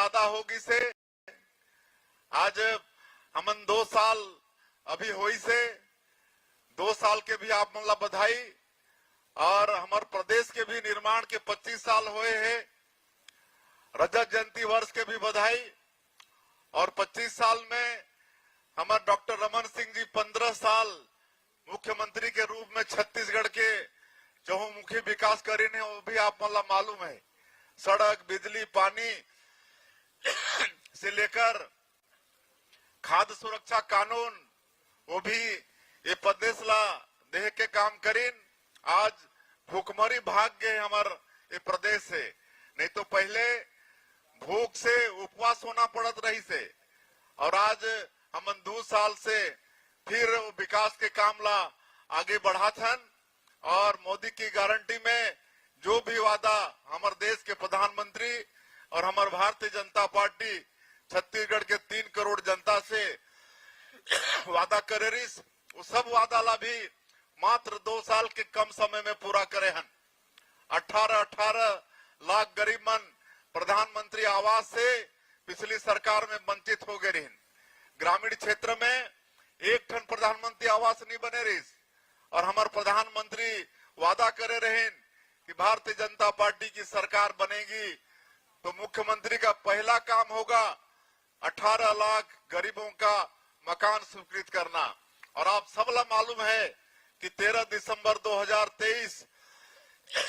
ज्यादा होगी से आज हमन 2 साल अभी होई से 2 साल के भी आप मतलब बधाई और हमारे प्रदेश के भी निर्माण के 25 साल हुए हैं। रजत जयंती वर्ष के भी बधाई और 25 साल में हमारे डॉक्टर रमन सिंह जी 15 साल मुख्यमंत्री के रूप में छत्तीसगढ़ के चहुमुखी विकास करे ने वो भी आप मतलब मालूम है। सड़क, बिजली, पानी से लेकर खाद्य सुरक्षा कानून वो भी ये प्रदेश ला देह के काम करीन। आज भूखमरी भाग गए हमारे ये प्रदेश से, नहीं तो पहले भूख से उपवास होना पड़त रही से। और आज हम 2 साल से फिर विकास के काम ला आगे बढ़ात हन और मोदी की गारंटी में जो भी वादा हमारे देश के प्रधानमंत्री और हमारे भारतीय जनता पार्टी छत्तीसगढ़ के 3 करोड़ जनता से वादा करे रही, वो सब वादा ला भी मात्र 2 साल के कम समय में पूरा करे हन। 18 लाख गरीब मन प्रधानमंत्री आवास से पिछली सरकार में वंचित हो गए रही। ग्रामीण क्षेत्र में एक ठन प्रधानमंत्री आवास नहीं बने रही और हमारे प्रधानमंत्री वादा करे रहे कि भारतीय जनता पार्टी की सरकार बनेगी तो मुख्यमंत्री का पहला काम होगा 18 लाख गरीबों का मकान स्वीकृत करना। और आप सबला मालूम है कि 13 दिसंबर 2023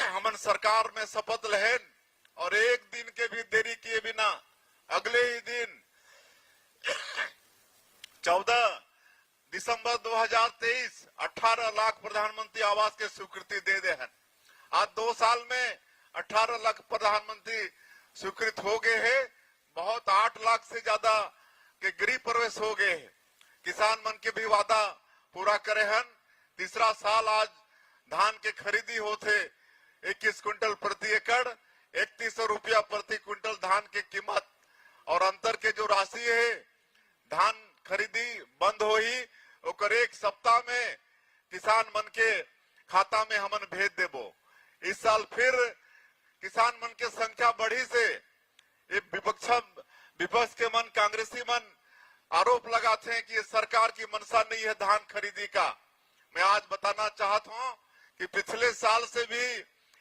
हमन सरकार में शपथ लेहन और एक दिन के भी देरी किए बिना अगले ही दिन 14 दिसंबर 2023 18 लाख प्रधानमंत्री आवास के स्वीकृति दे दे हैं। आज 2 साल में 18 लाख प्रधानमंत्री स्वीकृत हो गए हैं। बहुत 8 लाख से ज्यादा के गृह प्रवेश हो गए हैं। किसान मन के भी वादा पूरा करे हैं। तीसरा साल आज धान के खरीदी होते 21 क्विंटल प्रति एकड़ 3100 रुपया प्रति क्विंटल धान की कीमत और अंतर के जो राशि है धान खरीदी बंद हो ही और 1 सप्ताह में किसान मन के खाता में हमन भेज देबो। इस साल फिर किसान मन के संख्या बढ़ी से ये विपक्ष के मन कांग्रेसी मन आरोप लगाते हैं कि ये सरकार की मंशा नहीं है धान खरीदी का। मैं आज बताना चाहता हूं कि पिछले साल से भी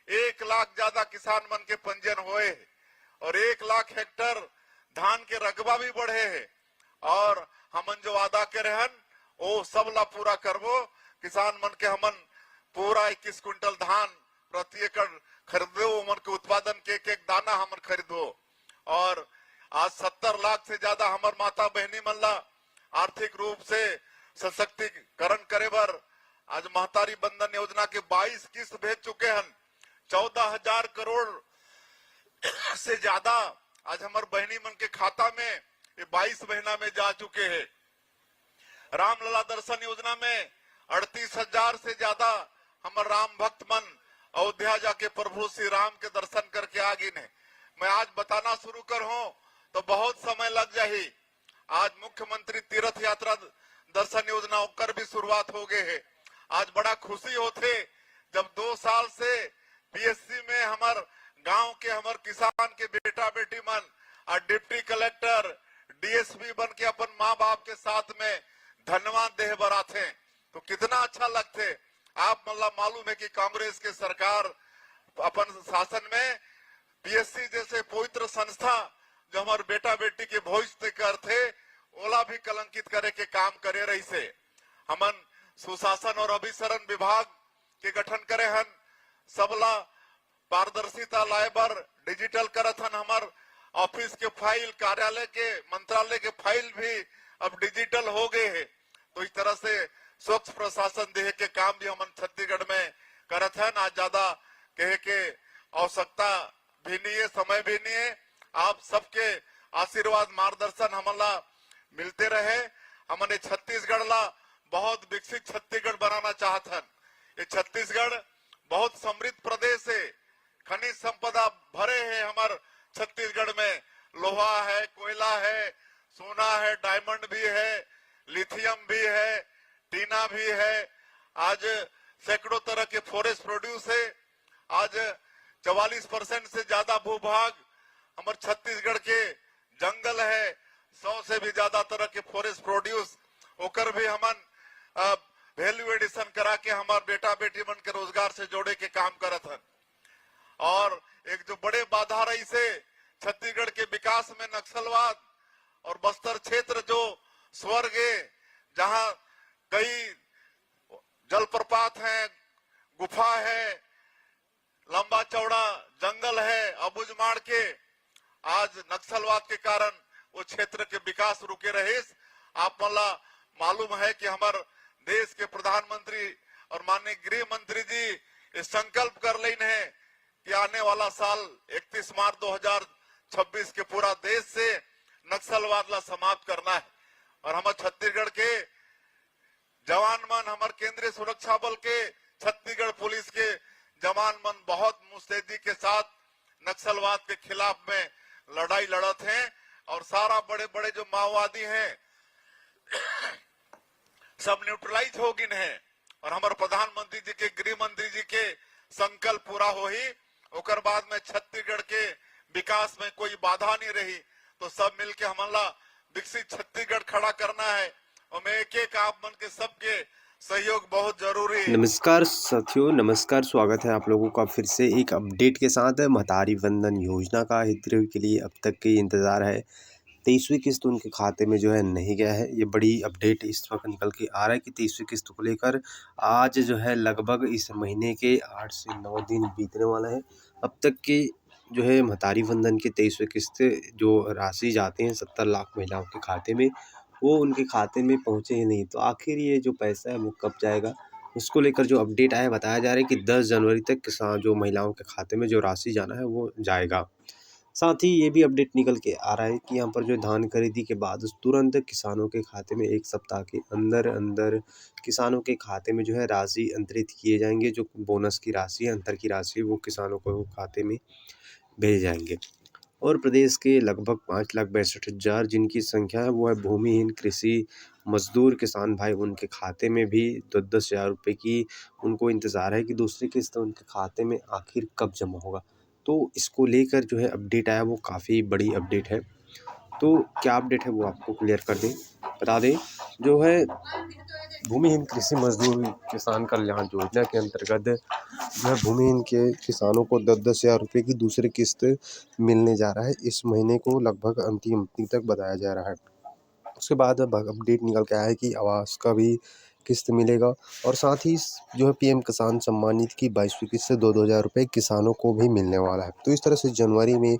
1 लाख ज्यादा किसान मन के पंजीयन हुए हैं और 1 लाख हेक्टर धान के रकबा भी बढ़े हैं और हमन जो वादा करे हन वो सब ला पूरा करबो। किसान मन के हमन पूरा 21 क्विंटल धान प्रति एकड़ खरीदो, मन के उत्पादन के एक दाना हमन खरीदो। और आज 70 लाख से ज्यादा हमार माता बहनी मन ला आर्थिक रूप से सशक्तिकरण करे बर आज महतारी बंधन योजना के 22 किस्त भेज चुके हैं। 14,000 करोड़ से ज्यादा आज हमारे बहनी मन के खाता में ये 22 महीना में जा चुके हैं। रामलला दर्शन योजना में 38,000 से ज्यादा हमारे राम भक्त मन अयोध्या जाके प्रभु श्री राम के दर्शन करके आ गए ने। मैं आज बताना शुरू कर हूं तो बहुत समय लग जाही। आज मुख्यमंत्री तीर्थ यात्रा दर्शन योजना कर भी शुरुआत हो गए है। आज बड़ा खुशी होते जब 2 साल से पीएससी में हमार गांव के हमार किसान के बेटा बेटी मन और डिप्टी कलेक्टर डीएसपी बन के अपन माँ बाप के साथ में धन्यवाद देह बराते तो कितना अच्छा लगते। आप मतलब मालूम है कि कांग्रेस के सरकार अपन शासन में पीएससी जैसे पवित्र संस्था जो हमारे बेटा बेटी के भविष्य करते ओला भी कलंकित करे के काम करे रही से। हमन सुशासन और अभिसरण विभाग के गठन करे हन, सबला पारदर्शिता लाए बर डिजिटल करत हन। हमार ऑफिस के फाइल, कार्यालय के, मंत्रालय के फाइल भी अब डिजिटल हो गए हैं। तो इस तरह से स्वच्छ प्रशासन देह के काम भी हमन छत्तीसगढ़ में करत हन। आज ज्यादा कहे के आवश्यकता भी नहीं है, समय भी नहीं है। आप सबके आशीर्वाद मार्गदर्शन हमला मिलते रहे। हमने छत्तीसगढ़ ला बहुत विकसित छत्तीसगढ़ बनाना चाहत हन। ये छत्तीसगढ़ बहुत समृद्ध प्रदेश है, खनिज संपदा भरे है। हमार छत्तीसगढ़ में लोहा है, कोयला है, सोना है, डायमंड भी है, लिथियम भी है, टीना भी है। आज सैकड़ों तरह के फॉरेस्ट प्रोड्यूस है। आज 44% से ज्यादा भूभाग हमारे छत्तीसगढ़ के से भी ज्यादा तरह के फॉरेस्ट प्रोड्यूस होकर भी हमन वैल्यू एडिशन करा के हमार बेटा बेटी मन के रोजगार से जोड़े के काम करत हन। और एक जो बड़े बाधा रही से छत्तीसगढ़ के विकास में नक्सलवाद और बस्तर क्षेत्र जो स्वर्ग है, जहां कई जलप्रपात हैं, गुफा है, लंबा चौड़ा जंगल है, अबुझमाड़ के आज नक्सलवाद के कारण वो क्षेत्र के विकास रुके रहे। आप मला मालूम है कि हमारे देश के प्रधानमंत्री और माननीय गृह मंत्री जी इस संकल्प कर लेन है कि आने वाला साल 31 मार्च 2026 के पूरा देश से नक्सलवाद ला समाप्त करना है। और हमारे छत्तीसगढ़ के जवान मन, हमारे केंद्रीय सुरक्षा बल के, छत्तीसगढ़ पुलिस के जवान मन बहुत मुस्तैदी के साथ नक्सलवाद के खिलाफ में लड़ाई लड़त हैं। और सारा बड़े बड़े जो माओवादी हैं सब न्यूट्रलाइज हो गए हैं। और हमारे प्रधानमंत्री जी के, गृह मंत्री जी के संकल्प पूरा हो ही ओकर बाद में छत्तीसगढ़ के विकास में कोई बाधा नहीं रही। तो सब मिलके हमला विकसित छत्तीसगढ़ खड़ा करना है और मैं एक आप मन के सबके सहयोग बहुत जरूरी है। नमस्कार साथियों, नमस्कार। स्वागत है आप लोगों का फिर से एक अपडेट के साथ। महतारी वंदन योजना का हितग्राहियों के लिए अब तक के इंतज़ार है। 23वीं किस्त उनके खाते में जो है नहीं गया है। ये बड़ी अपडेट इस वक्त निकल के आ रहा है कि 23वीं किस्त को लेकर आज जो है लगभग इस महीने के 8 से 9 दिन बीतने वाला है। अब तक के जो है महतारी वंदन की 23वीं किस्त जो राशि जाते हैं 70 लाख महिलाओं के खाते में, वो उनके खाते में पहुँचे ही नहीं। तो आखिर ये जो पैसा है वो कब जाएगा, उसको लेकर जो अपडेट आया, बताया जा रहा है कि 10 जनवरी तक किसान जो महिलाओं के खाते में जो राशि जाना है वो जाएगा। साथ ही ये भी अपडेट निकल के आ रहा है कि यहाँ पर जो धान खरीदी के बाद तुरंत किसानों के खाते में 1 सप्ताह के अंदर अंदर किसानों के खाते में जो है राशि अंतरित किए जाएंगे। जो बोनस की राशि है, अंतर की राशि, वो किसानों को खाते में भेजे जाएंगे। और प्रदेश के लगभग 5,62,000 जिनकी संख्या है वो है भूमिहीन कृषि मजदूर किसान भाई, उनके खाते में भी 10-10 हज़ार रुपये की उनको इंतज़ार है कि दूसरी किस्त उनके खाते में आखिर कब जमा होगा। तो इसको लेकर जो है अपडेट आया, वो काफ़ी बड़ी अपडेट है। तो क्या अपडेट है वो आपको क्लियर कर दें, बता दें। जो है भूमिहीन कृषि मजदूर किसान कल्याण योजना के अंतर्गत जो है भूमिहीन के किसानों को 10-10 हज़ार रुपये की दूसरी किस्त मिलने जा रहा है। इस महीने को लगभग अंतिम तक बताया जा रहा है। उसके बाद अब अपडेट निकल के आया है कि आवास का भी किस्त मिलेगा। और साथ ही जो है पीएम किसान सम्मान निधि की 22वीं किस्त से 2-2 हज़ार रुपये किसानों को भी मिलने वाला है। तो इस तरह से जनवरी में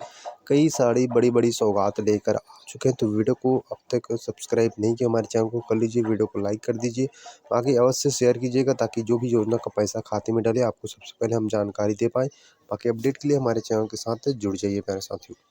कई सारी बड़ी सौगात लेकर आ चुके हैं। तो वीडियो को अब तक सब्सक्राइब नहीं किया हमारे चैनल को कर लीजिए, वीडियो को लाइक कर दीजिए, बाकी अवश्य शेयर कीजिएगा ताकि जो भी योजना का पैसा खाते में डले आपको सबसे पहले हम जानकारी दे पाएँ। बाकी अपडेट के लिए हमारे चैनल के साथ जुड़ जाइए प्यारे साथियों।